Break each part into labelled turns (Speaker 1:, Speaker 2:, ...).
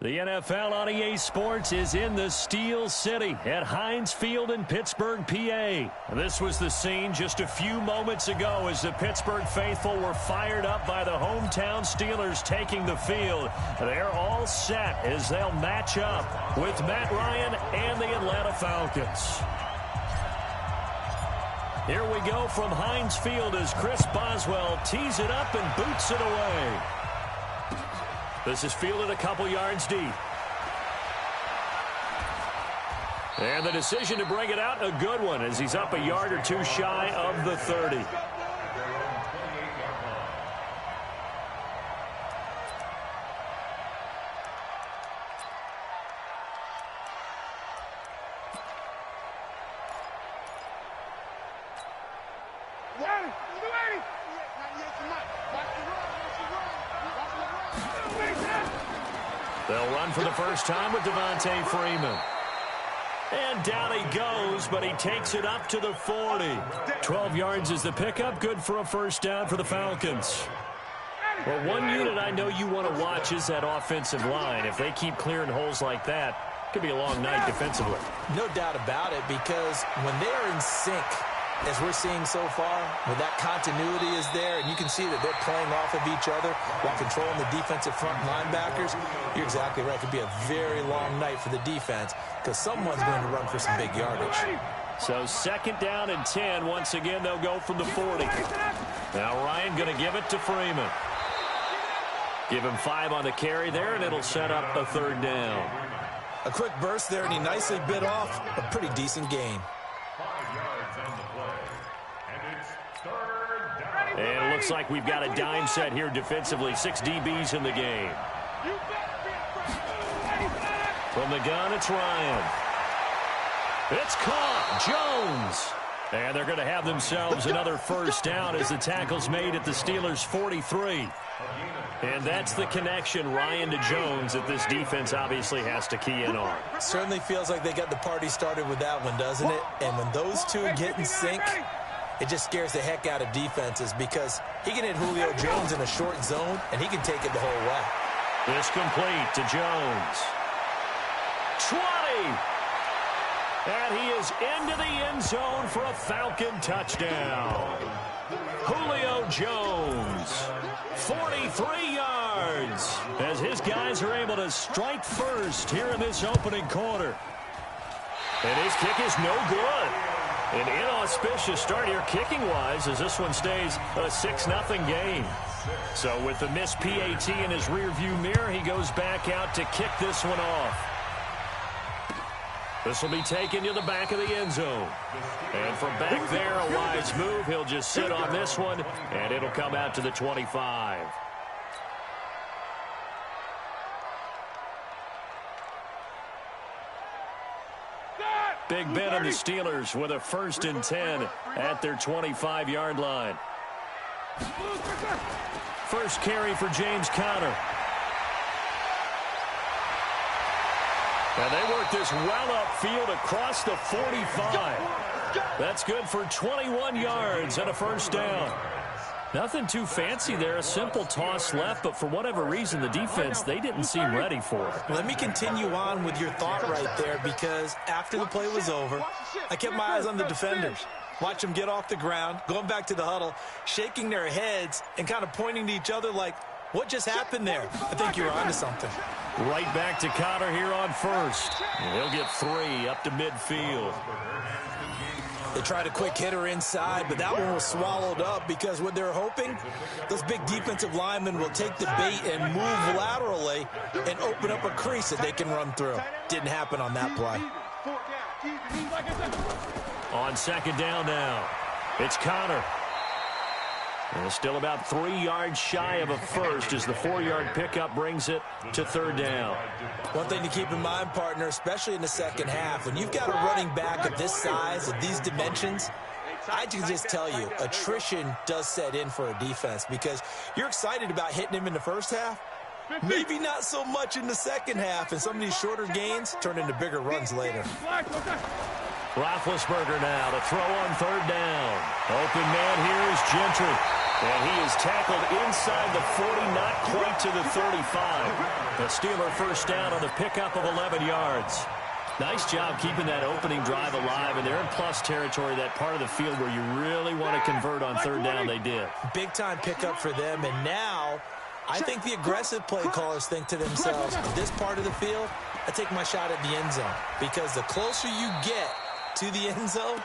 Speaker 1: The NFL on EA Sports is in the Steel City at Heinz Field in Pittsburgh, PA. This was the scene just a few moments ago as the Pittsburgh faithful were fired up by the hometown Steelers taking the field. They're all set as they'll match up with Matt Ryan and the Atlanta Falcons. Here we go from Heinz Field as Chris Boswell tees it up and boots it away. This is fielded a couple yards deep. And the decision to bring it out, a good one, as he's up a yard or two shy of the 30. They'll run for the first time with Devontae Freeman. And down he goes, but he takes it up to the 40. 12 yards is the pickup. Good for a first down for the Falcons. Well, one unit I know you want to watch is that offensive line. If they keep clearing holes like that, it could be a long night defensively.
Speaker 2: No doubt about it, because when they are in sync, as we're seeing so far, when that continuity is there, and you can see that they're playing off of each other while controlling the defensive front linebackers, you're exactly right. It could be a very long night for the defense because someone's going to run for some big yardage.
Speaker 1: So second down and 10. Once again, they'll go from the 40. Now Ryan going to give it to Freeman. Give him 5 on the carry there, and it'll set up a third down.
Speaker 2: A quick burst there, and he nicely bit off a pretty decent gain.
Speaker 1: And it looks like we've got a dime set here defensively. 6 DBs in the game. From the gun, it's Ryan. It's caught. Jones. And they're going to have themselves another first down as the tackle's made at the Steelers' 43. And that's the connection, Ryan to Jones, that this defense obviously has to key in on.
Speaker 2: Certainly feels like they got the party started with that one, doesn't it? And when those two get in sync, it just scares the heck out of defenses because he can hit Julio Jones in a short zone, and he can take it the whole way.
Speaker 1: This complete to Jones. 20! And he is into the end zone for a Falcon touchdown. Julio Jones, 43 yards, as his guys are able to strike first here in this opening quarter. And his kick is no good. An inauspicious start here kicking-wise as this one stays a 6-0 game. So with the missed PAT in his rearview mirror, he goes back out to kick this one off. This will be taken to the back of the end zone. And from back there, a wise move. He'll just sit on this one, and it'll come out to the 25. Big Ben and the Steelers with a 1st and 10 at their 25-yard line. First carry for James Conner. And they work this well upfield across the 45. That's good for 21 yards and a first down. Nothing too fancy there. A simple toss left, but for whatever reason, the defense, they didn't seem ready for it.
Speaker 2: Let me continue on with your thought right there, because after the play was over, I kept my eyes on the defenders. Watch them get off the ground, going back to the huddle, shaking their heads and kind of pointing to each other like, what just happened there? I think you're onto something.
Speaker 1: Right back to Conner here on first. And he'll get 3 up to midfield.
Speaker 2: They tried a quick hitter inside, but that one was swallowed up because what they're hoping, those big defensive linemen will take the bait and move laterally and open up a crease that they can run through. Didn't happen on that play.
Speaker 1: On second down now, it's Conner. And still about 3 yards shy of a first as the 4-yard pickup brings it to third down.
Speaker 2: One thing to keep in mind, partner, especially in the second half, when you've got a running back of this size, of these dimensions, I can just tell you, attrition does set in for a defense because you're excited about hitting him in the first half. Maybe not so much in the second half, and some of these shorter gains turn into bigger runs later.
Speaker 1: Roethlisberger now to throw on third down. Open man here is Gentry. And he is tackled inside the 40, not quite to the 35. The Steeler first down on the pickup of 11 yards. Nice job keeping that opening drive alive, and they're in plus territory, that part of the field where you really want to convert on third down. They did.
Speaker 2: Big-time pickup for them, and now I think the aggressive play callers think to themselves, this part of the field, I take my shot at the end zone, because the closer you get to the end zone,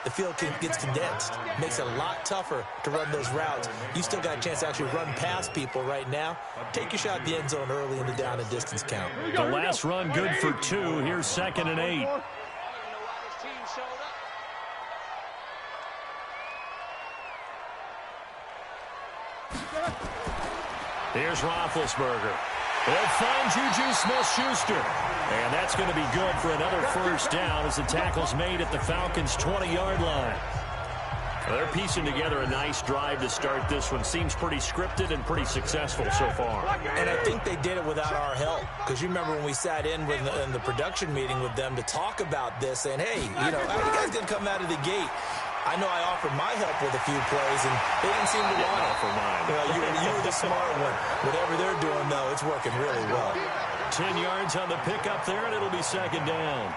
Speaker 2: the field gets condensed. Makes it a lot tougher to run those routes. You still got a chance to actually run past people right now. Take your shot at the end zone early in the down and distance count.
Speaker 1: The last run good for 2. Here's 2nd and 8. Here's Roethlisberger. They'll find Juju Smith-Schuster. And that's going to be good for another first down as the tackle's made at the Falcons' 20-yard line. Well, they're piecing together a nice drive to start this one. Seems pretty scripted and pretty successful so far.
Speaker 2: And I think they did it without our help. Because you remember when we sat in the production meeting with them to talk about this, saying, hey, how are you guys going to come out of the gate? I know I offered my help with a few plays, and they didn't seem to want it.
Speaker 1: For mine.
Speaker 2: You were the smart one. Whatever they're doing, though, it's working really well.
Speaker 1: 10 yards on the pickup there, and it'll be 2nd down.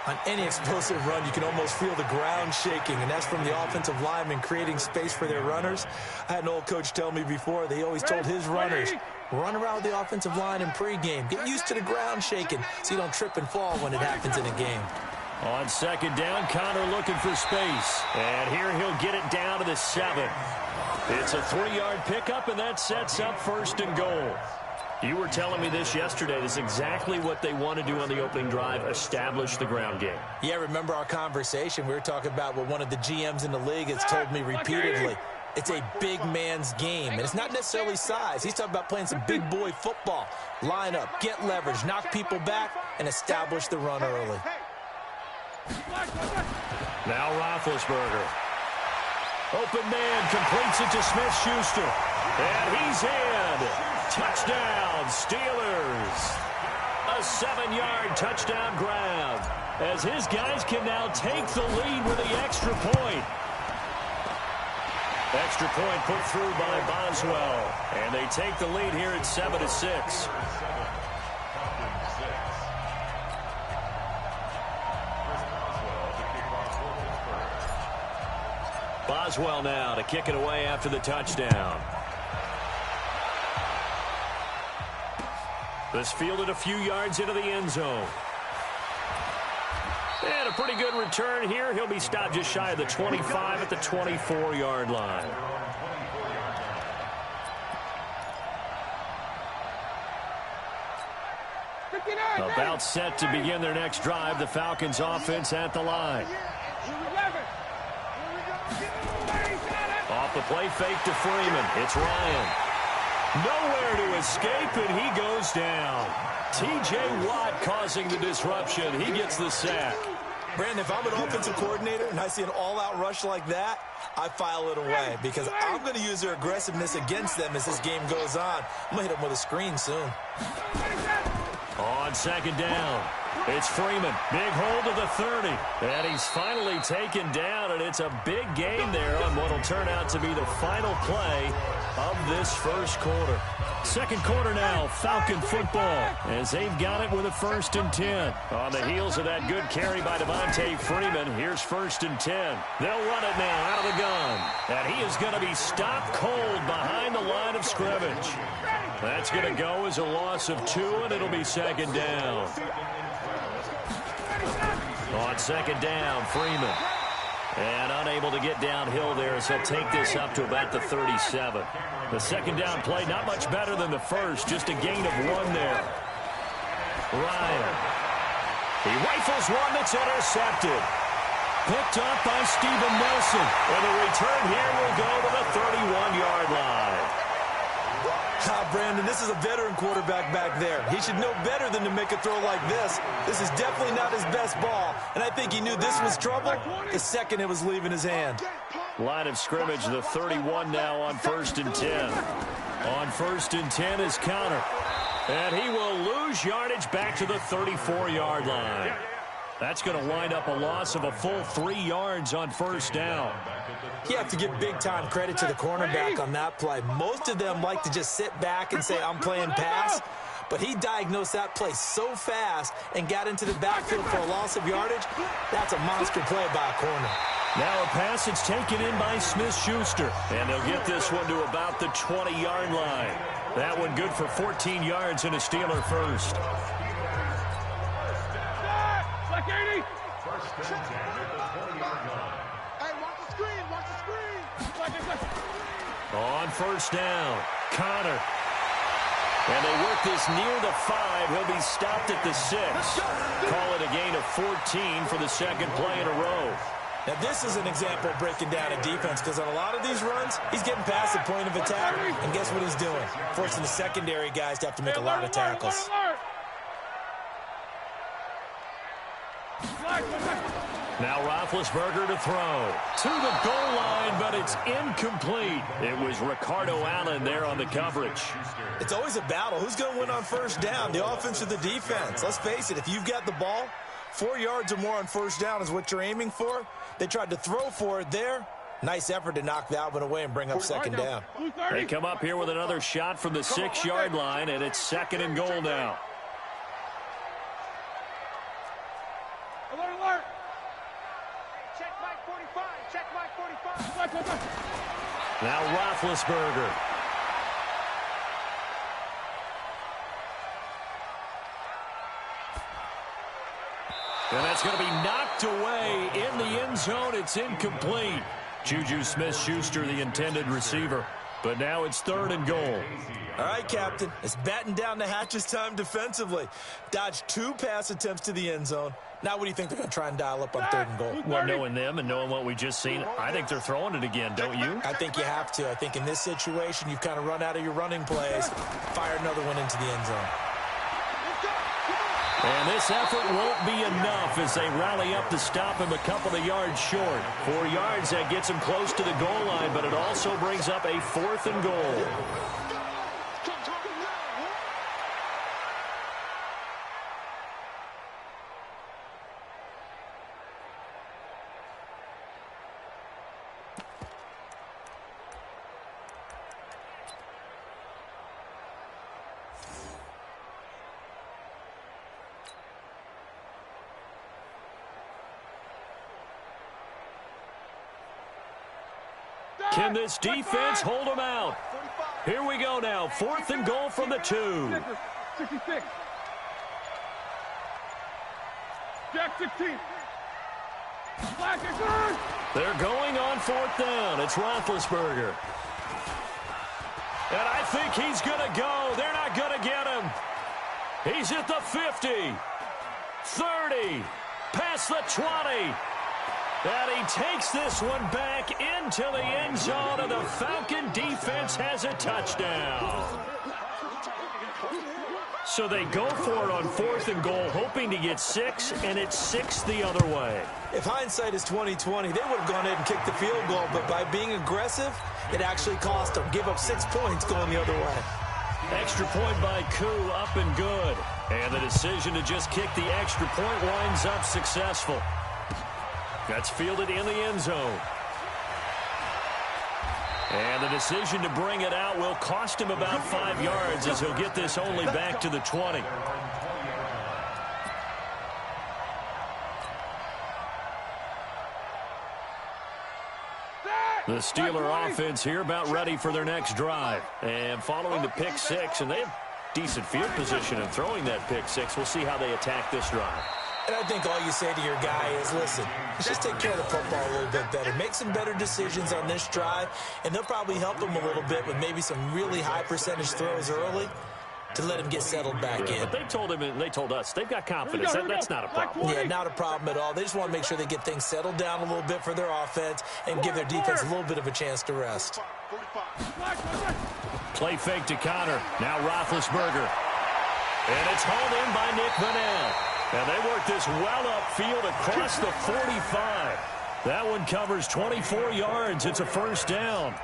Speaker 2: On any explosive run, you can almost feel the ground shaking, and that's from the offensive linemen creating space for their runners. I had an old coach tell me before, they always told his runners, run around with the offensive line in pregame. Get used to the ground shaking so you don't trip and fall when it happens in a game.
Speaker 1: On 2nd down, Connor looking for space. And here he'll get it down to the 7. It's a 3-yard pickup, and that sets up 1st and goal. You were telling me this yesterday. This is exactly what they want to do on the opening drive, establish the ground game.
Speaker 2: Yeah, remember our conversation. We were talking about what one of the GMs in the league has told me repeatedly. It's a big man's game, and it's not necessarily size. He's talking about playing some big boy football. Line up, get leverage, knock people back, and establish the run early.
Speaker 1: Now Roethlisberger. Open man, completes it to Smith-Schuster. And he's in. Touchdown, Steelers. A 7-yard touchdown grab, as his guys can now take the lead with the extra point. Extra point put through by Boswell. And they take the lead here at 7-6. Boswell now to kick it away after the touchdown. This fielded a few yards into the end zone. And a pretty good return here. He'll be stopped just shy of the 25 at the 24-yard line. About set to begin their next drive. The Falcons offense at the line. Off the play fake to Freeman. It's Ryan. Nowhere to escape, and he goes down. T.J. Watt causing the disruption. He gets the sack.
Speaker 2: Brandon, if I'm an offensive coordinator and I see an all-out rush like that, I file it away because I'm going to use their aggressiveness against them as this game goes on. I'm going to hit them with a screen soon.
Speaker 1: On 2nd down, it's Freeman. Big hold of the 30. And he's finally taken down, and it's a big gain there on what will turn out to be the final play of this first quarter. Second quarter now, Falcon football, as they've got it with a 1st and 10. On the heels of that good carry by Devontae Freeman, here's 1st and 10. They'll run it now out of the gun. And he is going to be stopped cold behind the line of scrimmage. That's going to go as a loss of 2, and it'll be 2nd down. On 2nd down, Freeman. And unable to get downhill there as he'll take this up to about the 37. The 2nd down play, not much better than the first, just a gain of 1 there. Ryan. He rifles one that's intercepted. Picked up by Steven Nelson. And the return here will go to the 31-yard line.
Speaker 2: Brandon, this is a veteran quarterback back there. He should know better than to make a throw like this. This is definitely not his best ball, and I think he knew this was trouble the second it was leaving his hand.
Speaker 1: Line of scrimmage, the 31 now on 1st and 10. On 1st and 10 is Connor. And he will lose yardage back to the 34-yard line. That's going to wind up a loss of a full 3 yards on first down.
Speaker 2: You have to give big-time credit to the cornerback on that play. Most of them like to just sit back and say, I'm playing pass. But he diagnosed that play so fast and got into the backfield for a loss of yardage. That's a monster play by a corner.
Speaker 1: Now a pass that's taken in by Smith-Schuster. And they'll get this one to about the 20-yard line. That one good for 14 yards and a Steeler first.
Speaker 3: Hey, watch the screen, watch the screen.
Speaker 1: On first down, Connor. And they work this near the 5. He'll be stopped at the 6. Call it a gain of 14 for the second play in a row.
Speaker 2: Now, this is an example of breaking down a defense because on a lot of these runs, he's getting past the point of attack, and guess what he's doing? Forcing the secondary guys to have to make a lot of tackles.
Speaker 1: Now Roethlisberger to throw. To the goal line, but it's incomplete. It was Ricardo Allen there on the coverage.
Speaker 2: It's always a battle. Who's going to win on first down, the offense or the defense? Let's face it, if you've got the ball, 4 yards or more on first down is what you're aiming for. They tried to throw for it there. Nice effort to knock that one away and bring up second down.
Speaker 1: They come up here with another shot from the 6-yard line, and it's second and goal now.
Speaker 3: Alert, alert. Check Mike 45. Check Mike 45.
Speaker 1: Now Roethlisberger. And that's going to be knocked away in the end zone. It's incomplete. Juju Smith-Schuster, the intended receiver. But now it's third and goal.
Speaker 2: All right, Captain. It's batten down the hatches time defensively. Dodged 2 pass attempts to the end zone. Now what do you think they're going to try and dial up on third and goal?
Speaker 1: Well, knowing them and knowing what we just seen, I think they're throwing it again, don't you?
Speaker 2: I think you have to. I think in this situation, you've kind of run out of your running plays. Fire another one into the end zone.
Speaker 1: And this effort won't be enough as they rally up to stop him a couple of yards short. 4 yards, that gets him close to the goal line, but it also brings up a fourth and goal. Can this defense hold them out? Here we go now. Fourth and goal from the 2.
Speaker 3: 66. Jack 16.
Speaker 1: They're going on fourth down. It's Roethlisberger. And I think he's going to go. They're not going to get him. He's at the 50. 30. Past the 20. And he takes this one back into the end zone, and the Falcon defense has a touchdown. So they go for it on fourth and goal, hoping to get 6, and it's 6 the other way.
Speaker 2: If hindsight is 20/20, they would have gone ahead and kicked the field goal, but by being aggressive, it actually cost them. Give up 6 points going the other way.
Speaker 1: Extra point by Koo, up and good. And the decision to just kick the extra point winds up successful. That's fielded in the end zone. And the decision to bring it out will cost him about 5 yards as he'll get this only back to the 20. The Steeler offense here about ready for their next drive. And following the pick 6, and they have decent field position in throwing that pick 6. We'll see how they attack this drive.
Speaker 2: And I think all you say to your guy is, listen, let's just take care of the football a little bit better. Make some better decisions on this drive, and they'll probably help him a little bit with maybe some really high percentage throws early to let him get settled back in.
Speaker 1: But they told him, and they told us, they've got confidence. That's not a problem.
Speaker 2: Yeah, not a problem at all. They just want to make sure they get things settled down a little bit for their offense and give their defense a little bit of a chance to rest.
Speaker 1: Play fake to Connor. Now Roethlisberger. And it's hauled in by Nick Vanell. And they work this well upfield across the 45. That one covers 24 yards. It's a first down.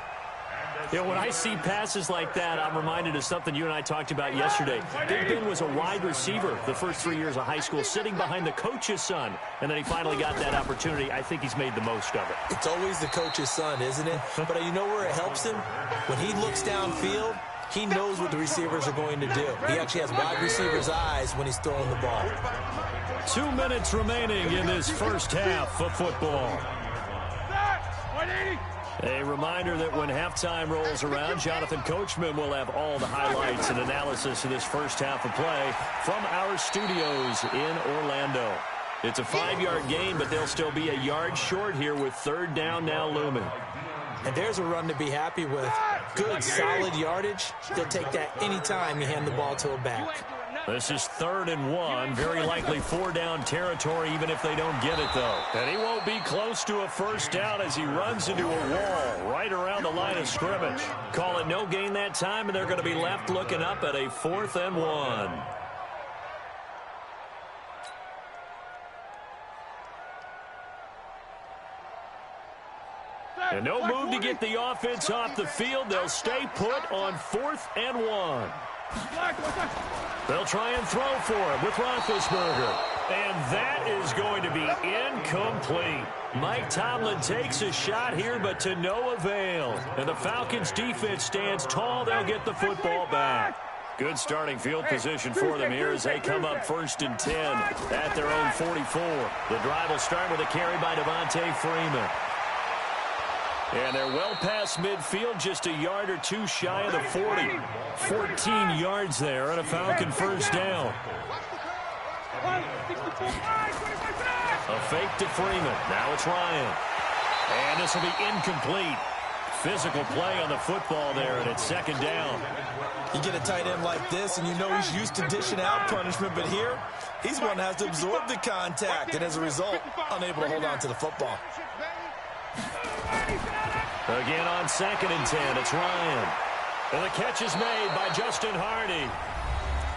Speaker 1: You know, when I see passes like that, I'm reminded of something you and I talked about yesterday. Big Ben was a wide receiver the first 3 years of high school, sitting behind the coach's son, and then he finally got that opportunity. I think he's made the most of it.
Speaker 2: It's always the coach's son, isn't it? But you know where it helps him? When he looks downfield, he knows what the receivers are going to do. He actually has wide receiver's eyes when he's throwing the ball.
Speaker 1: 2 minutes remaining in this first half of football. A reminder that when halftime rolls around, Jonathan Coachman will have all the highlights and analysis of this first half of play from our studios in Orlando. It's a 5-yard gain, but they'll still be a yard short here with third down now looming.
Speaker 2: And there's a run to be happy with. Good, solid yardage. They'll take that any time you hand the ball to a back.
Speaker 1: This is 3rd and 1. Very likely 4-down territory, even if they don't get it, though. And he won't be close to a first down as he runs into a wall right around the line of scrimmage. Call it no gain that time, and they're going to be left looking up at a 4th and 1. And no move to get the offense off the field. They'll stay put on 4th and 1. They'll try and throw for him with Roethlisberger. And that is going to be incomplete. Mike Tomlin takes a shot here, but to no avail. And the Falcons' defense stands tall. They'll get the football back. Good starting field position for them here as they come up 1st and 10 at their own 44. The drive will start with a carry by Devontae Freeman. And they're well past midfield, just a yard or two shy of the 40. 14 yards there and a Falcon first down. A fake to Freeman. Now it's Ryan. And this will be incomplete. Physical play on the football there, and it's 2nd down.
Speaker 2: You get a tight end like this, and you know he's used to dishing out punishment, but here, he's one that has to absorb the contact, and as a result, unable to hold on to the football.
Speaker 1: Again on 2nd and 10, it's Ryan. And the catch is made by Justin Hardy.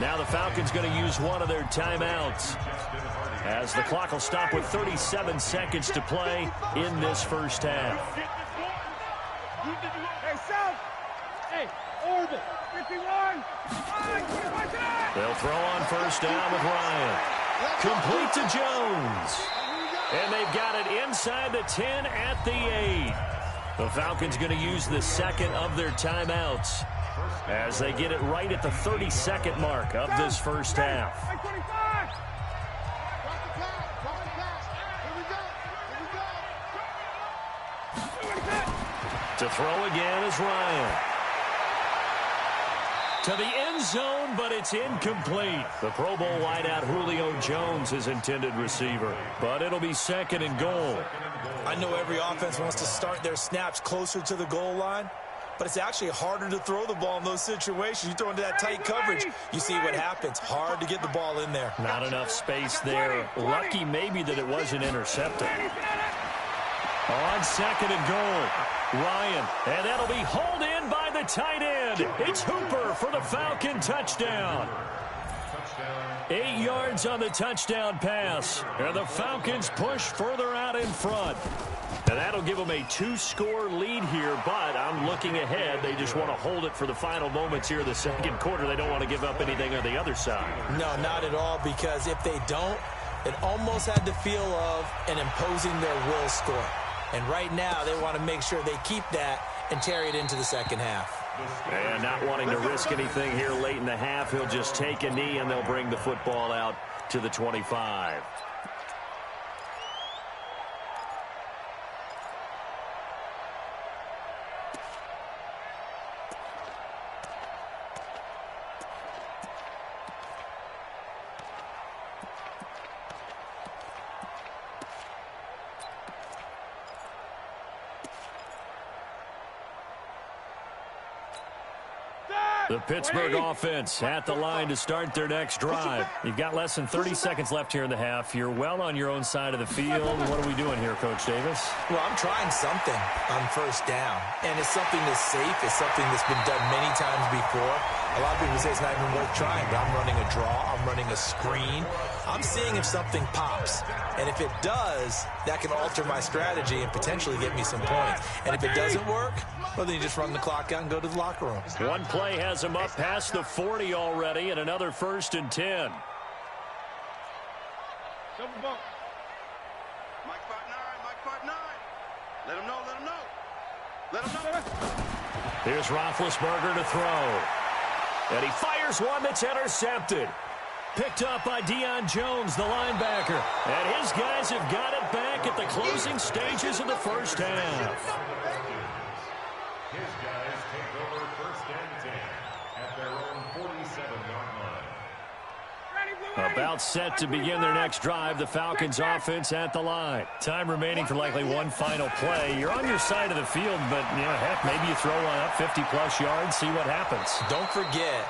Speaker 1: Now the Falcons going to use one of their timeouts as the clock will stop with 37 seconds to play in this first half. They'll throw on first down with Ryan. Complete to Jones. And they've got it inside the 10 at the 8. The Falcons going to use the second of their timeouts as they get it right at the 32nd mark of this first half. To throw again is Ryan. To the end zone, but it's incomplete. The Pro Bowl wideout Julio Jones is intended receiver, but it'll be 2nd and goal.
Speaker 2: I know every offense wants to start their snaps closer to the goal line, but it's actually harder to throw the ball in those situations. You throw into that tight coverage, you see what happens. Hard to get the ball in there.
Speaker 1: Not enough space there. Lucky maybe that it wasn't intercepted. On 2nd and goal, Ryan, and that'll be hauled in by the tight end. It's Hooper for the Falcon touchdown. 8 yards on the touchdown pass, and the Falcons push further out in front. And that'll give them a 2-score lead here, but I'm looking ahead. They just want to hold it for the final moments here of the second quarter. They don't want to give up anything on the other side.
Speaker 2: No, not at all, because if they don't, it almost had the feel of an imposing their will score. And right now, they want to make sure they keep that and carry it into the second half.
Speaker 1: And not wanting to risk anything here late in the half, he'll just take a knee and they'll bring the football out to the 25. The Pittsburgh offense at the line to start their next drive. You've got less than 30 seconds left here in the half. You're well on your own side of the field. What are we doing here, Coach Davis?
Speaker 2: Well, I'm trying something on first down, and it's something that's safe. It's something that's been done many times before. A lot of people say it's not even worth trying, but I'm running a draw. I'm running a screen. I'm seeing if something pops. And if it does, that can alter my strategy and potentially get me some points. And if it doesn't work, well, then you just run the clock out and go to the locker room.
Speaker 1: One play has him up past the 40 already, and another 1st and 10.
Speaker 3: Double bump. Mike 5'9", Let him know, Let him know.
Speaker 1: Here's Roethlisberger to throw. And he fires one that's intercepted. Picked up by Deion Jones, the linebacker. And his guys have got it back at the closing stages of the first half.
Speaker 4: His guys take over 1st and 10 at their own 47-yard line.
Speaker 1: About set to begin their next drive. The Falcons offense at the line. Time remaining for likely one final play. You're on your side of the field, but heck, maybe you throw one up 50-plus yards, see what happens.
Speaker 2: Don't forget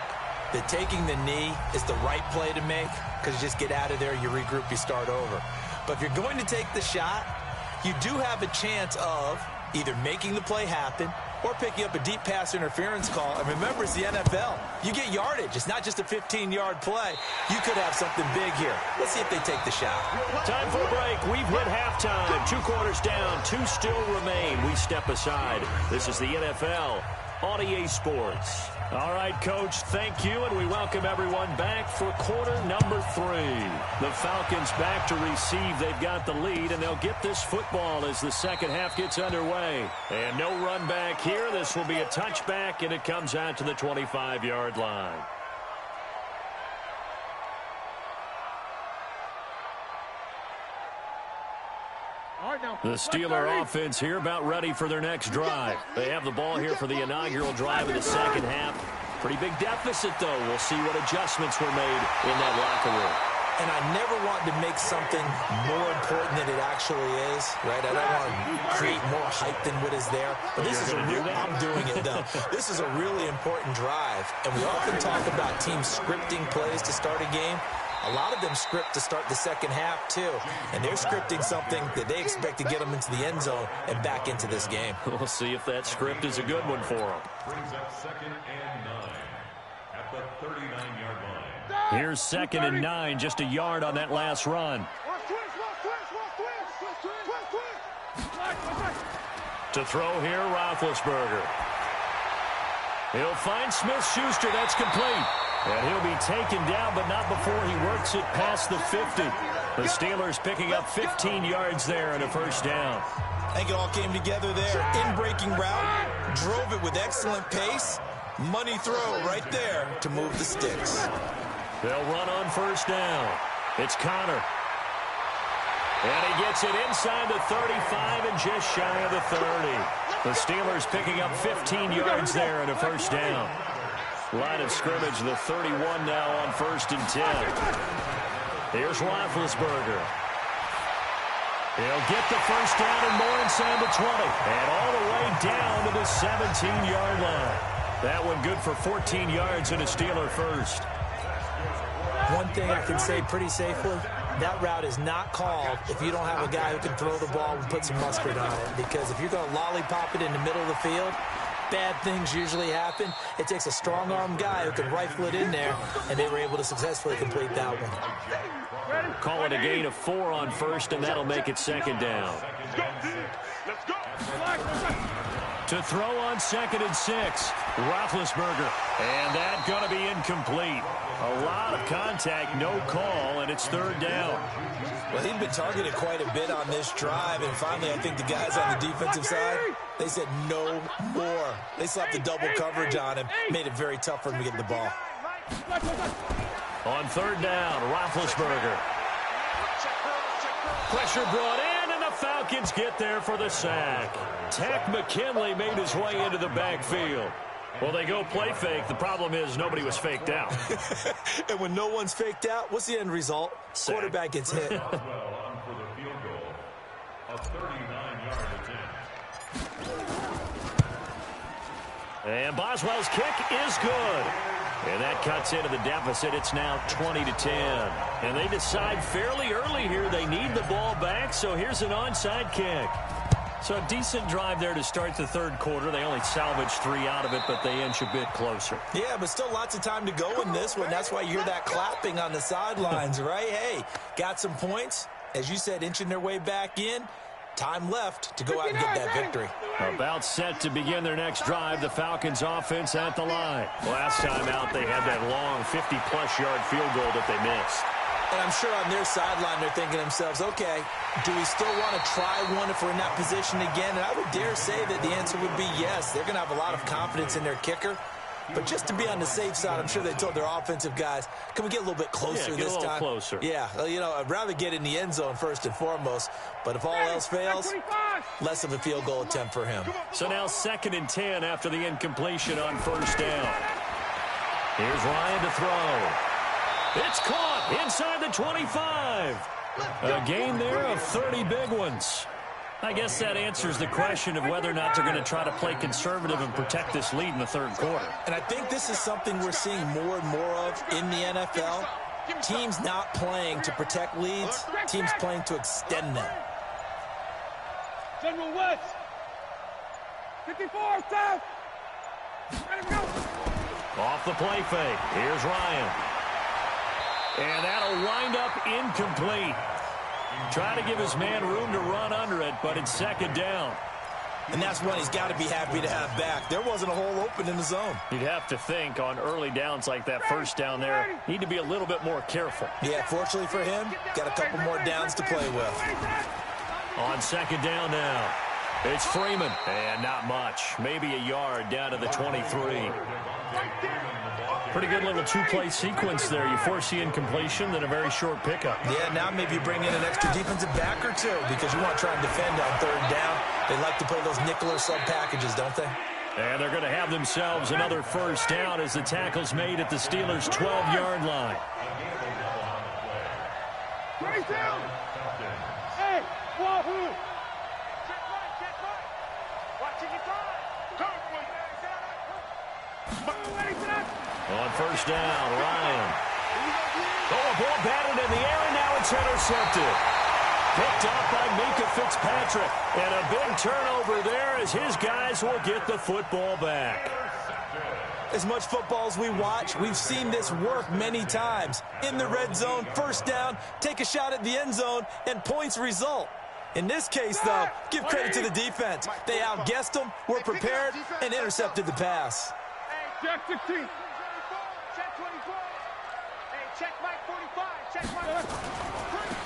Speaker 2: that taking the knee is the right play to make, because you just get out of there, you regroup, you start over. But if you're going to take the shot, you do have a chance of either making the play happen or picking up a deep pass interference call. And remember, it's the NFL. You get yardage. It's not just a 15-yard play. You could have something big here. Let's see if they take the shot.
Speaker 1: Time for a break. We've hit halftime. 2 quarters down. 2 still remain. We step aside. This is the NFL on EA Sports. All right, Coach, thank you, and we welcome everyone back for quarter number 3. The Falcons back to receive. They've got the lead, and they'll get this football as the second half gets underway. And no run back here. This will be a touchback, and it comes out to the 25-yard line. The Steeler offense here about ready for their next drive. They have the ball here for the inaugural drive of the second half. Pretty big deficit, though. We'll see what adjustments were made in that locker room.
Speaker 2: And I never want to make something more important than it actually is, right? I don't want to create more hype than what is there. But this is I'm doing it, though. This is a really important drive. And we often talk about teams scripting plays to start a game. A lot of them script to start the second half, too. And they're scripting something that they expect to get them into the end zone and back into this game.
Speaker 1: We'll see if that script is a good one for them.
Speaker 4: Brings up 2nd and 9 at the 39-yard line.
Speaker 1: Here's 2nd and 9, just a yard on that last run. To throw here, Roethlisberger. He'll find Smith-Schuster. That's complete. And he'll be taken down, but not before he works it past the 50. The Steelers picking up 15 yards there and a first down.
Speaker 2: I think it all came together there. In-breaking route, drove it with excellent pace. Money throw right there to move the sticks.
Speaker 1: They'll run on first down. It's Connor. And he gets it inside the 35 and just shy of the 30. The Steelers picking up 15 yards there and a first down. Line of scrimmage, the 31 now on 1st and 10. Here's Roethlisberger. He'll get the first down and more inside the 20. And all the way down to the 17-yard line. That one good for 14 yards and a Steeler first.
Speaker 2: One thing I can say pretty safely, that route is not called if you don't have a guy who can throw the ball and put some mustard on it. Because if you're going to lollipop it in the middle of the field, bad things usually happen. It takes a strong-arm guy who can rifle it in there, and they were able to successfully complete that one.
Speaker 1: Call it a gain of 4 on first, and that'll make it 2nd down.
Speaker 3: Let's go.
Speaker 1: To throw on 2nd and 6, Roethlisberger. And that going to be incomplete. A lot of contact, no call, and it's 3rd down.
Speaker 2: Well, he'd been targeted quite a bit on this drive, and finally I think the guys on the defensive side, they said no more. They slapped the double coverage on him, made it very tough for him to get the ball.
Speaker 1: On 3rd down, Roethlisberger. Pressure brought in, and the Falcons get there for the sack. Takk McKinley made his way into the backfield. Well, they go play fake. The problem is nobody was faked out.
Speaker 2: And when no one's faked out, what's the end result?
Speaker 1: Sack.
Speaker 2: Quarterback gets hit.
Speaker 4: Well on for the field goal. A 39-yard attempt.
Speaker 1: And Boswell's kick is good. And that cuts into the deficit. It's now 20-10. And they decide fairly early here they need the ball back, so here's an onside kick. So a decent drive there to start the third quarter. They only salvaged 3 out of it, but they inch a bit closer.
Speaker 2: Yeah, but still lots of time to go in this one. That's why you hear that clapping on the sidelines, right? Hey, got some points. As you said, inching their way back in. Time left to go out and get that victory.
Speaker 1: About set to begin their next drive. The Falcons offense at the line. Last time out, they had that long 50-plus yard field goal that they missed.
Speaker 2: And I'm sure on their sideline they're thinking to themselves, okay, do we still want to try one if we're in that position again? And I would dare say that the answer would be yes. They're going to have a lot of confidence in their kicker. But just to be on the safe side, I'm sure they told their offensive guys, can we get a little bit closer this time?
Speaker 1: Closer.
Speaker 2: Yeah, well, you know, I'd rather get in the end zone first and foremost. But if all else fails, less of a field goal attempt for him.
Speaker 1: So now 2nd and 10 after the incompletion on first down. Here's Ryan to throw. It's caught inside the 25. A gain there of 30 big ones. I guess that answers the question of whether or not they're going to try to play conservative and protect this lead in the third quarter.
Speaker 2: And I think this is something we're seeing more and more of in the NFL. Teams not playing to protect leads, teams playing to extend them.
Speaker 3: General West. 54, south. Ready to go.
Speaker 1: Off the play fake. Here's Ryan. And that'll wind up incomplete. Try to give his man room to run under it, but it's 2nd down.
Speaker 2: And that's one he's got to be happy to have back. There wasn't a hole open in the zone.
Speaker 1: You'd have to think on early downs like that first down there, need to be a little bit more careful.
Speaker 2: Yeah, fortunately for him, got a couple more downs to play with.
Speaker 1: On 2nd down now, it's Freeman. And not much. Maybe a yard down to the 23. Pretty good little two-play sequence there. You force the incompletion, then a very short pickup.
Speaker 2: Yeah, now maybe you bring in an extra defensive back or two because you want to try and defend on 3rd down. They like to play those nickel or sub packages, don't they?
Speaker 1: And they're going to have themselves another first down as the tackle's made at the Steelers' 12-yard line.
Speaker 3: Right down. Hey, Wahoo. Check right. Watching your time.
Speaker 1: On first down, Ryan. Oh, a ball batted in the air, and now it's intercepted. Picked up by Minkah Fitzpatrick. And a big turnover there as his guys will get the football back.
Speaker 2: As much football as we watch, we've seen this work many times. In the red zone, first down, take a shot at the end zone, and points result. In this case, though, give credit to the defense. They outguessed them, were prepared, and intercepted the pass.
Speaker 3: Check 16. Check 24. Hey, check Mike 45. Check Mike.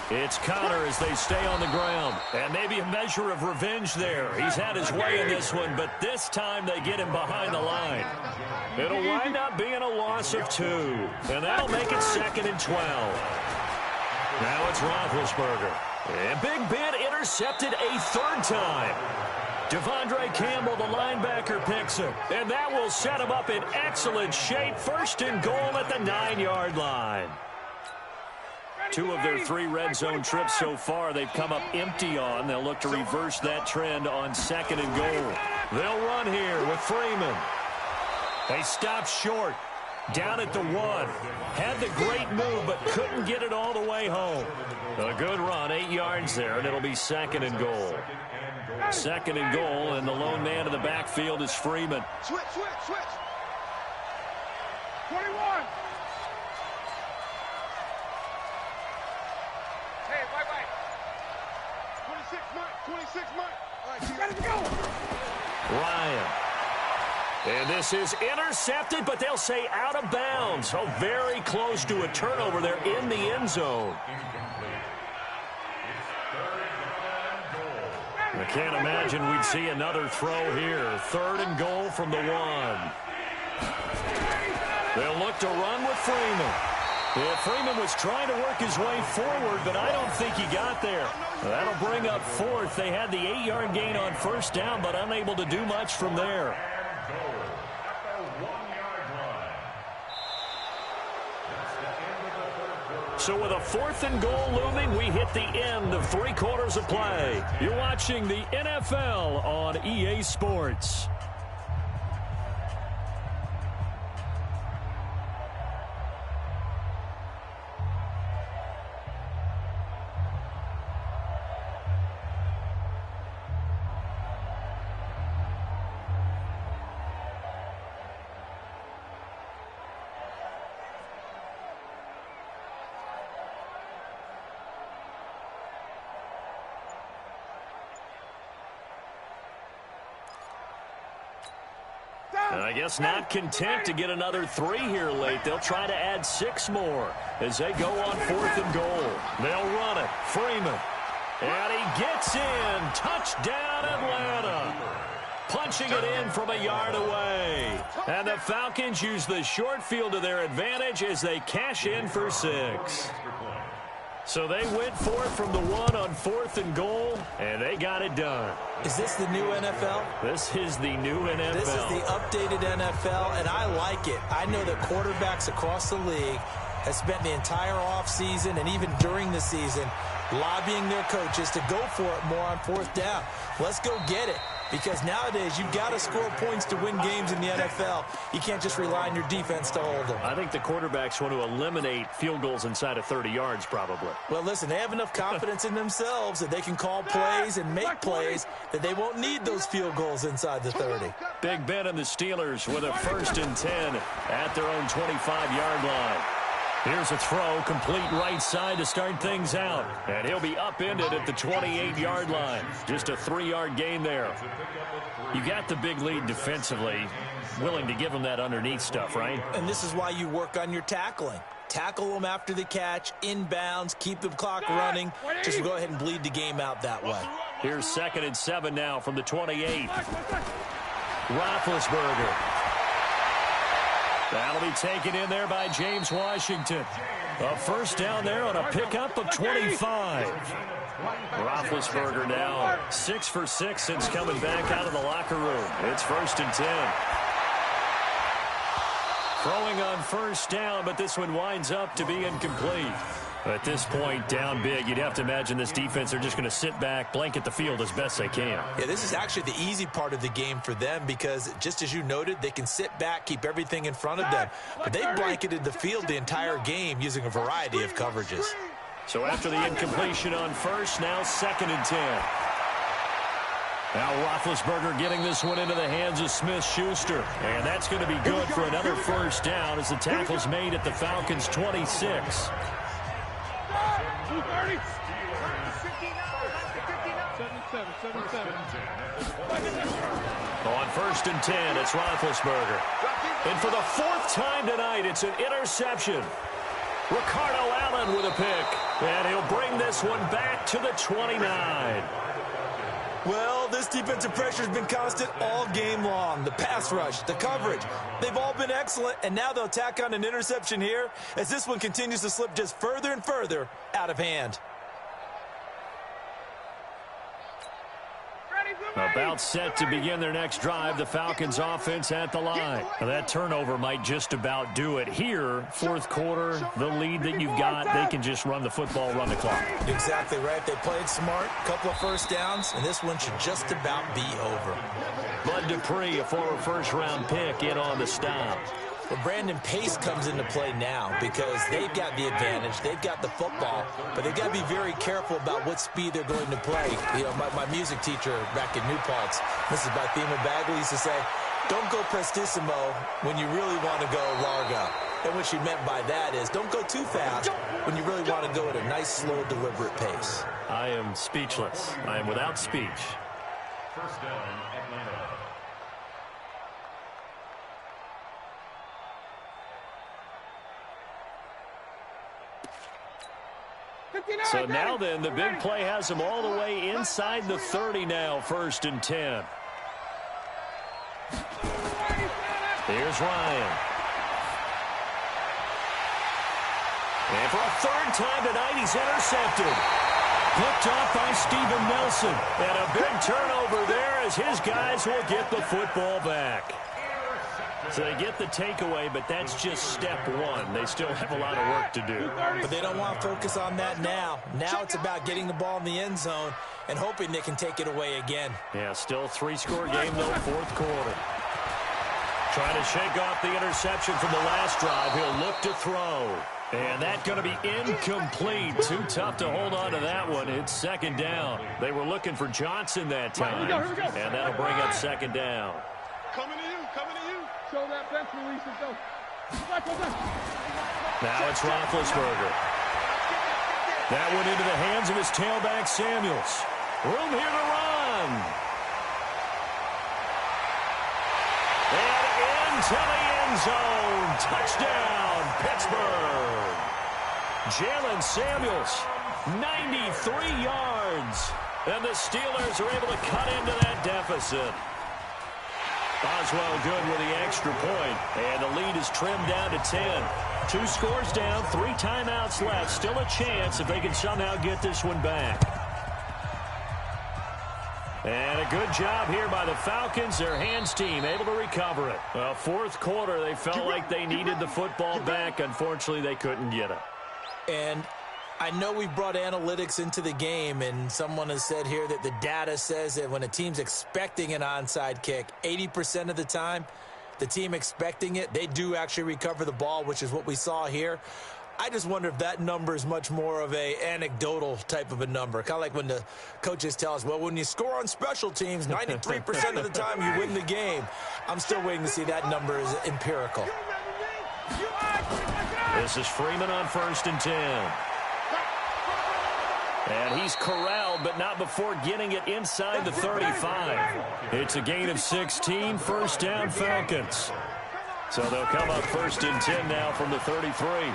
Speaker 1: It's Connor as they stay on the ground. And maybe a measure of revenge there. He's had his way in this one, but this time they get him behind the line. It'll wind up being a loss of 2. And that'll make it 2nd and 12. Now it's Roethlisberger. And Big Ben intercepted a 3rd time. Devondre Campbell, the linebacker, picks him. And that will set him up in excellent shape. 1st and goal at the 9-yard line. 2 of their 3 red zone trips so far they've come up empty on. They'll look to reverse that trend on 2nd and goal. They'll run here with Freeman. They stop short. Down at the 1. Had the great move, but couldn't get it all the way home. A good run, 8 yards there, and it'll be 2nd and goal. 2nd and goal, and the lone man in the backfield is Freeman.
Speaker 3: Switch. 21. Hey, right. 26 Mike. All right, ready to go.
Speaker 1: Ryan. And this is intercepted, but they'll say out of bounds. Oh, very close to a turnover there in the end zone. I can't imagine we'd see another throw here. 3rd and goal from the 1. They'll look to run with Freeman. Yeah, Freeman was trying to work his way forward, but I don't think he got there. That'll bring up 4th. They had the 8-yard gain on first down, but unable to do much from there. So with a 4th and goal looming, we hit the end of 3 quarters of play. You're watching the NFL on EA Sports. And I guess not content to get another 3 here late. They'll try to add 6 more as they go on 4th and goal. They'll run it. Freeman. And he gets in. Touchdown, Atlanta. Punching it in from a yard away. And the Falcons use the short field to their advantage as they cash in for 6. So they went for it from the 1 on 4th and goal, and they got it done.
Speaker 2: Is this the new NFL?
Speaker 1: This is the new NFL.
Speaker 2: This is the updated NFL, and I like it. I know that quarterbacks across the league have spent the entire offseason and even during the season lobbying their coaches to go for it more on 4th down. Let's go get it. Because nowadays, you've got to score points to win games in the NFL. You can't just rely on your defense to hold them.
Speaker 1: I think the quarterbacks want to eliminate field goals inside of 30 yards, probably.
Speaker 2: Well, listen, they have enough confidence in themselves that they can call plays and make plays that they won't need those field goals inside the 30.
Speaker 1: Big Ben and the Steelers with a 1st and 10 at their own 25-yard line. Here's a throw, complete right side to start things out. And he'll be upended at the 28-yard line. Just a 3-yard gain there. You got the big lead defensively. Willing to give them that underneath stuff, right?
Speaker 2: And this is why you work on your tackling. Tackle them after the catch, inbounds, keep the clock running. Just go ahead and bleed the game out that way.
Speaker 1: Here's 2nd and 7 now from the 28. Roethlisberger. That'll be taken in there by James Washington. A 1st down there on a pickup of 25. Roethlisberger now 6 for 6 since coming back out of the locker room. It's 1st and 10. Throwing on 1st down, but this one winds up to be incomplete. At this point, down big, you'd have to imagine this defense are just going to sit back, blanket the field as best they can.
Speaker 2: Yeah, this is actually the easy part of the game for them because, just as you noted, they can sit back, keep everything in front of them. But they've blanketed the field the entire game using a variety of coverages.
Speaker 1: So after the incompletion on 1st, now 2nd and 10. Now Roethlisberger getting this one into the hands of Smith-Schuster. And that's going to be good for another 1st down as the tackle's made at the Falcons' 26.
Speaker 3: 230. 7-7.
Speaker 1: On 1st and 10, it's Roethlisberger. And for the 4th time tonight, it's an interception. Ricardo Allen with a pick. And he'll bring this one back to the 29.
Speaker 2: Well, this defensive pressure has been constant all game long. The pass rush, the coverage, they've all been excellent, and now they'll tack on an interception here as this one continues to slip just further and further out of hand.
Speaker 1: About set to begin their next drive, the Falcons offense at the line. Now that turnover might just about do it. Here, 4th quarter, the lead that you've got, they can just run the football, run the clock.
Speaker 2: Exactly right. They played smart, couple of 1st downs, and this one should just about be over.
Speaker 1: Bud Dupree, a former 1st-round pick, in on the stop.
Speaker 2: Well, Brandon Pace comes into play now because they've got the advantage. They've got the football, but they've got to be very careful about what speed they're going to play. You know, my music teacher back at New Paltz, Mrs. Bythema Bagley, used to say, don't go prestissimo when you really want to go largo. And what she meant by that is don't go too fast when you really want to go at a nice, slow, deliberate pace.
Speaker 1: I am speechless. I am without speech.
Speaker 4: 1st down, Atlanta.
Speaker 1: So now then, the big play has them all the way inside the 30 now, 1st and 10. Here's Ryan. And for a 3rd time tonight, he's intercepted. Picked off by Steven Nelson. And a big turnover there as his guys will get the football back. So they get the takeaway, but that's just step 1. They still have a lot of work to do.
Speaker 2: But they don't want to focus on that now. Now it's about getting the ball in the end zone and hoping they can take it away again.
Speaker 1: Yeah, still 3-score game, though, 4th quarter. Trying to shake off the interception from the last drive. He'll look to throw. And that's going to be incomplete. Too tough to hold on to that one. It's 2nd down. They were looking for Johnson that time. And that'll bring up 2nd down.
Speaker 3: Coming to you, coming to you. Show that bench release and go.
Speaker 1: Now it's Roethlisberger. That went into the hands of his tailback, Samuels. Room here to run. And into the end zone. Touchdown, Pittsburgh. Jalen Samuels, 93 yards. And the Steelers are able to cut into that deficit. Boswell good with the extra point. And the lead is trimmed down to 10. 2 scores down, 3 timeouts left. Still a chance if they can somehow get this one back. And a good job here by the Falcons. Their hands team able to recover it. Well, fourth quarter, they felt like they needed the football back. Unfortunately, they couldn't get it.
Speaker 2: And I know we brought analytics into the game, and someone has said here that the data says that when a team's expecting an onside kick, 80% of the time, the team expecting it, they do actually recover the ball, which is what we saw here. I just wonder if that number is much more of a anecdotal type of a number. Kind of like when the coaches tell us, well, when you score on special teams, 93% of the time you win the game. I'm still waiting to see that number is empirical.
Speaker 1: This is Freeman on 1st and 10. And he's corralled, but not before getting it inside the 35. It's a gain of 16, first down Falcons. So they'll come up 1st and 10 now from the 33.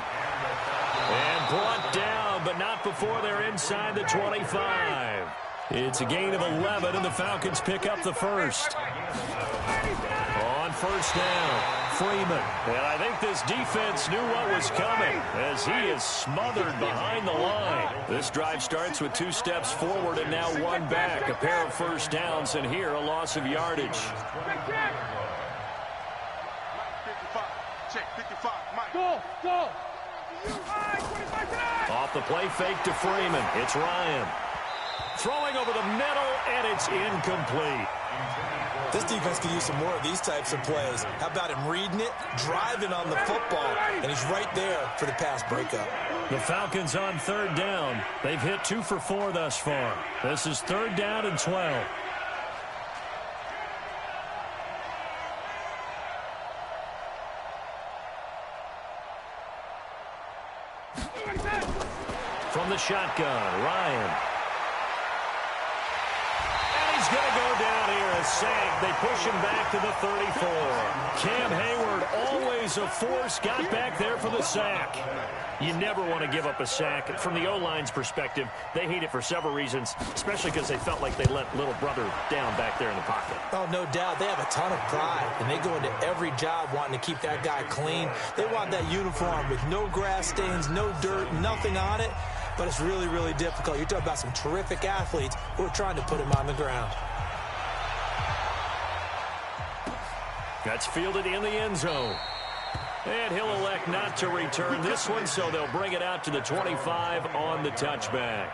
Speaker 1: And brought down, but not before they're inside the 25. It's a gain of 11, and the Falcons pick up the first. On 1st down, Freeman. And I think this defense knew what was coming as he is smothered behind the line. This drive starts with 2 steps forward and now 1 back. A pair of first downs, and here a loss of yardage.
Speaker 3: Go.
Speaker 1: Off the play fake to Freeman. It's Ryan. Throwing over the middle, and it's incomplete.
Speaker 2: This defense could use some more of these types of plays. How about him reading it, driving on the football, and he's right there for the pass breakup.
Speaker 1: The Falcons on 3rd down. They've hit 2 for 4 thus far. This is 3rd down and 12. From the shotgun, Ryan. And he's going to go down here, a sack. They push him back to the 34. Cam Hayward, always a force, got back there for the sack. You never want to give up a sack. From the O-line's perspective, they hate it for several reasons, especially because they felt like they let little brother down back there in the pocket.
Speaker 2: Oh, no doubt. They have a ton of pride, and they go into every job wanting to keep that guy clean. They want that uniform with no grass stains, no dirt, nothing on it. But it's really, really difficult. You're talking about some terrific athletes who are trying to put him on the ground.
Speaker 1: That's fielded in the end zone. And he'll elect not to return this one, so they'll bring it out to the 25 on the touchback.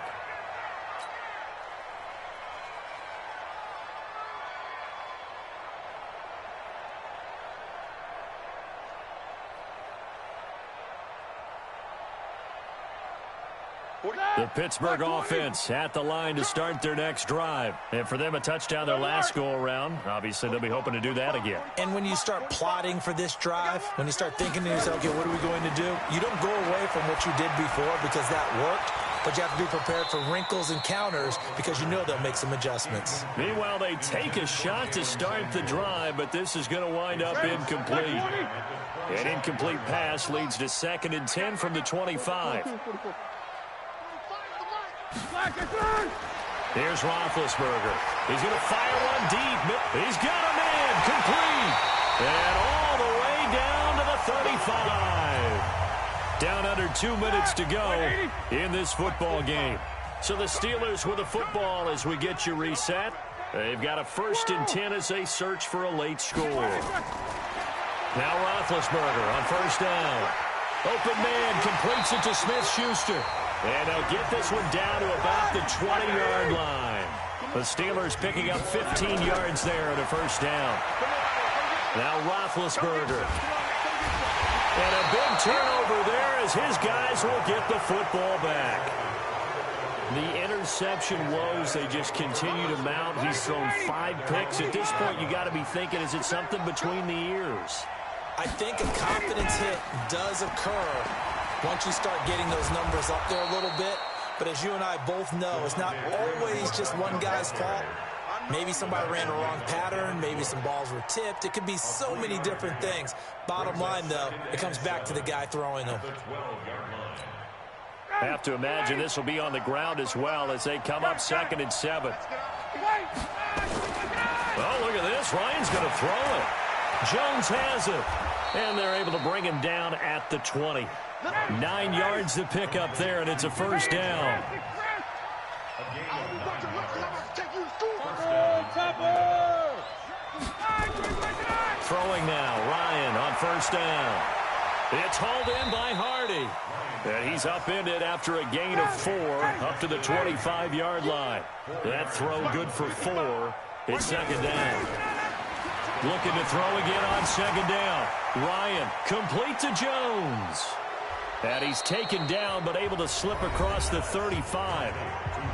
Speaker 1: The Pittsburgh offense at the line to start their next drive. And for them, a touchdown their last go-around. Obviously, they'll be hoping to do that again.
Speaker 2: And when you start plotting for this drive, when you start thinking to yourself, okay, what are we going to do? You don't go away from what you did before because that worked, but you have to be prepared for wrinkles and counters because you know they'll make some adjustments.
Speaker 1: Meanwhile, they take a shot to start the drive, but this is going to wind up incomplete. An incomplete pass leads to 2nd and 10 from the 25. Here's Roethlisberger. He's going to fire one deep. He's got a man complete. And all the way down to the 35. Down under 2 minutes to go in this football game. So the Steelers with the football as we get you reset. They've got a 1st and 10 as they search for a late score. Now Roethlisberger on 1st down. Open man completes it to Smith-Schuster. And they'll get this one down to about the 20-yard line. The Steelers picking up 15 yards there at a 1st down. Now Roethlisberger. And a big turnover there as his guys will get the football back. The interception woes, they just continue to mount. He's thrown 5 picks. At this point, you got to be thinking, is it something between the ears?
Speaker 2: I think a confidence hit does occur once you start getting those numbers up there a little bit. But as you and I both know, it's not always just one guy's fault. Maybe somebody ran a wrong pattern. Maybe some balls were tipped. It could be so many different things. Bottom line, though, it comes back to the guy throwing them.
Speaker 1: I have to imagine this will be on the ground as well as they come up 2nd and 7. Oh, look at this. Ryan's going to throw it. Jones has it. And they're able to bring him down at the 20. 9 yards to pick up there, and it's a first down. Throwing now. Ryan on first down. It's hauled in by Hardy. And he's upended after a gain of 4 up to the 25-yard line. That throw good for 4. It's 2nd down. Looking to throw again on 2nd down. Ryan complete to Jones. And he's taken down but able to slip across the 35.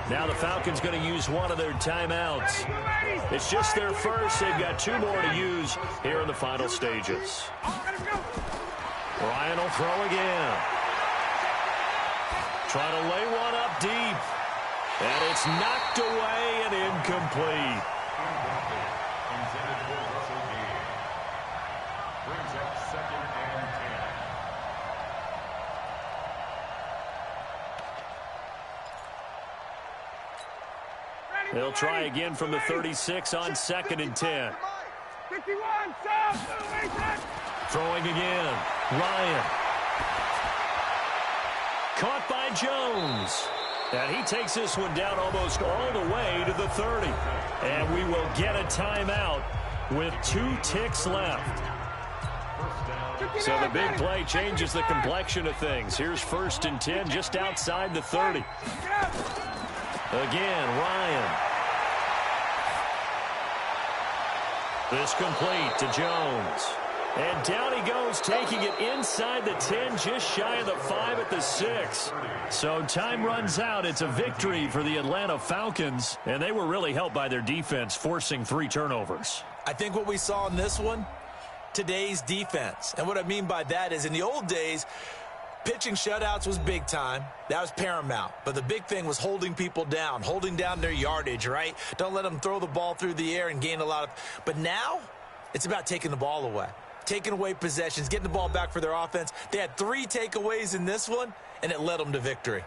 Speaker 1: Now the Falcons going to use one of their timeouts. It's just their first. They've got 2 more to use here in the final stages. Ryan will throw again. Trying to lay one up deep. And it's knocked away and incomplete.
Speaker 4: Brings up 2nd and 10.
Speaker 1: They'll try again from the 36 on 2nd and 10.
Speaker 3: 51,
Speaker 1: Throwing again. Ryan. Caught by Jones. And he takes this one down almost all the way to the 30. And we will get a timeout with 2 ticks left. So the big play changes the complexion of things. Here's 1st and 10 just outside the 30. Again, Ryan. This complete to Jones. And down he goes, taking it inside the 10, just shy of the 5 at the 6. So time runs out. It's a victory for the Atlanta Falcons, and they were really helped by their defense, forcing 3 turnovers.
Speaker 2: I think what we saw in this one, today's defense. And what I mean by that is in the old days, pitching shutouts was big time. That was paramount. But the big thing was holding people down, holding down their yardage, right? Don't let them throw the ball through the air and gain a lot of. But now it's about taking the ball away. Taking away possessions, getting the ball back for their offense. They had 3 takeaways in this one, and it led them to victory.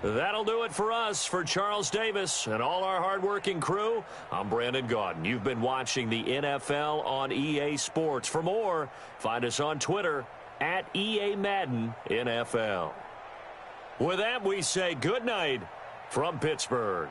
Speaker 1: That'll do it for us. For Charles Davis and all our hardworking crew, I'm Brandon Gaudin. You've been watching the NFL on EA Sports. For more, find us on Twitter at EA Madden NFL. With that, we say good night from Pittsburgh.